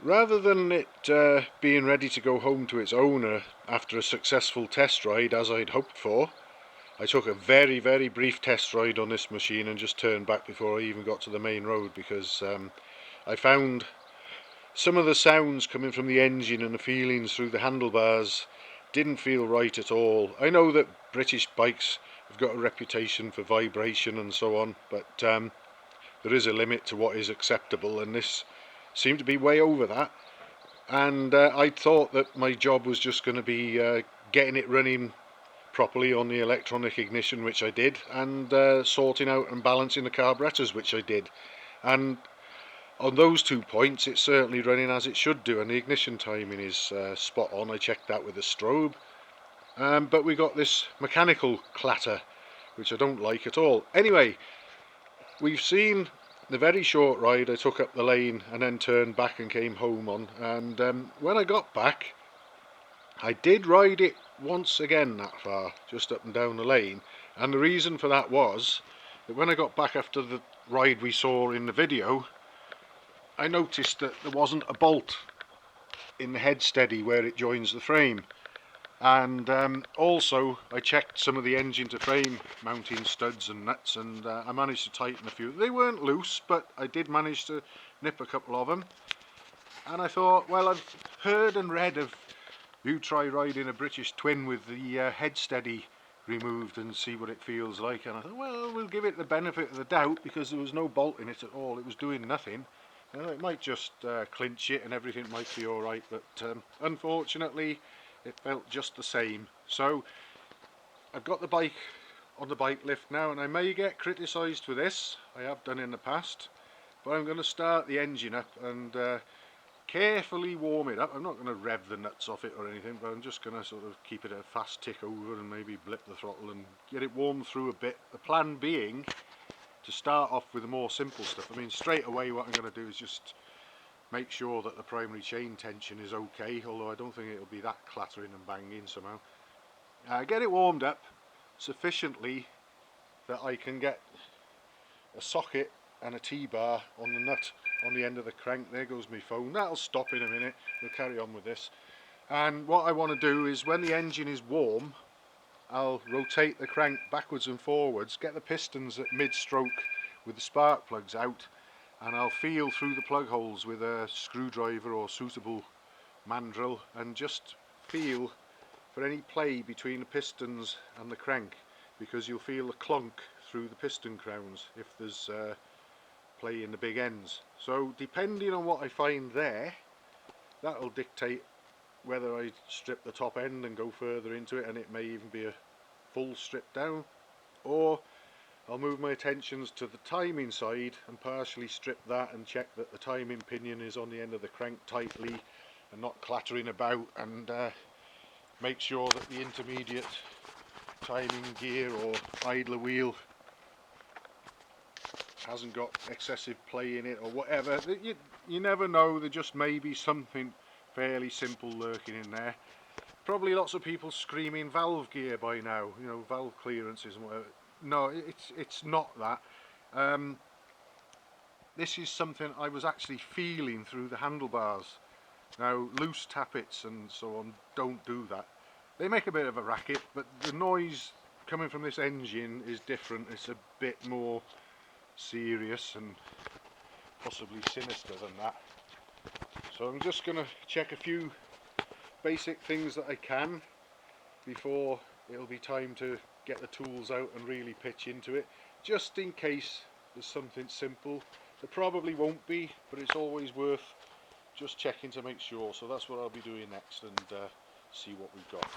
Rather than it being ready to go home to its owner after a successful test ride as I'd hoped for, I took a very brief test ride on this machine and just turned back before I even got to the main road, because I found some of the sounds coming from the engine and the feelings through the handlebars didn't feel right at all. I know that British bikes have got a reputation for vibration and so on, but there is a limit to what is acceptable, and this seemed to be way over that. And I thought that my job was just going to be getting it running properly on the electronic ignition, which I did, and sorting out and balancing the carburetors, which I did. And on those 2 points it's certainly running as it should do, and the ignition timing is spot on. I checked that with the strobe, but we got this mechanical clatter which I don't like at all. Anyway, we've seen the very short ride I took up the lane and then turned back and came home on, and when I got back I did ride it once again that far, just up and down the lane, and the reason for that was that when I got back after the ride we saw in the video, I noticed that there wasn't a bolt in the head steady where it joins the frame, and also I checked some of the engine to frame mounting studs and nuts, and I managed to tighten a few. They weren't loose, but I did manage to nip a couple of them. And I thought, well, I've heard and read of you try riding a British twin with the head steady removed and see what it feels like, and I thought, well, we'll give it the benefit of the doubt, because there was no bolt in it at all. It was doing nothing. It might just clinch it and everything might be alright, but unfortunately it felt just the same. So I've got the bike on the bike lift now, and I may get criticised for this, I have done in the past, but I'm going to start the engine up and carefully warm it up. I'm not going to rev the nuts off it or anything, but I'm just going to sort of keep it a fast tick over and maybe blip the throttle and get it warmed through a bit. The plan being to start off with the more simple stuff. I mean, straight away what I'm going to do is just make sure that the primary chain tension is okay, although I don't think it'll be that clattering and banging somehow. Get it warmed up sufficiently that I can get a socket and a T-bar on the nut on the end of the crank. There goes my phone. That'll stop in a minute. We'll carry on with this. And what I want to do is, when the engine is warm, I'll rotate the crank backwards and forwards, get the pistons at mid-stroke with the spark plugs out, and I'll feel through the plug holes with a screwdriver or suitable mandrel and just feel for any play between the pistons and the crank, because you'll feel the clunk through the piston crowns if there's play in the big ends. So depending on what I find there, that'll dictate whether I strip the top end and go further into it, and it may even be a full strip down, or I'll move my attentions to the timing side and partially strip that and check that the timing pinion is on the end of the crank tightly and not clattering about, and make sure that the intermediate timing gear or idler wheel hasn't got excessive play in it or whatever. You never know, there just may be something fairly simple lurking in there. Probably lots of people screaming valve gear by now, you know, valve clearances and whatever. No, it's not that. This is something I was actually feeling through the handlebars. Now, loose tappets and so on don't do that. They make a bit of a racket, but the noise coming from this engine is different. It's a bit more serious and possibly sinister than that. So I'm just going to check a few basic things that I can before it'll be time to get the tools out and really pitch into it, just in case there's something simple. There probably won't be, but it's always worth just checking to make sure. So that's what I'll be doing next, and see what we've got.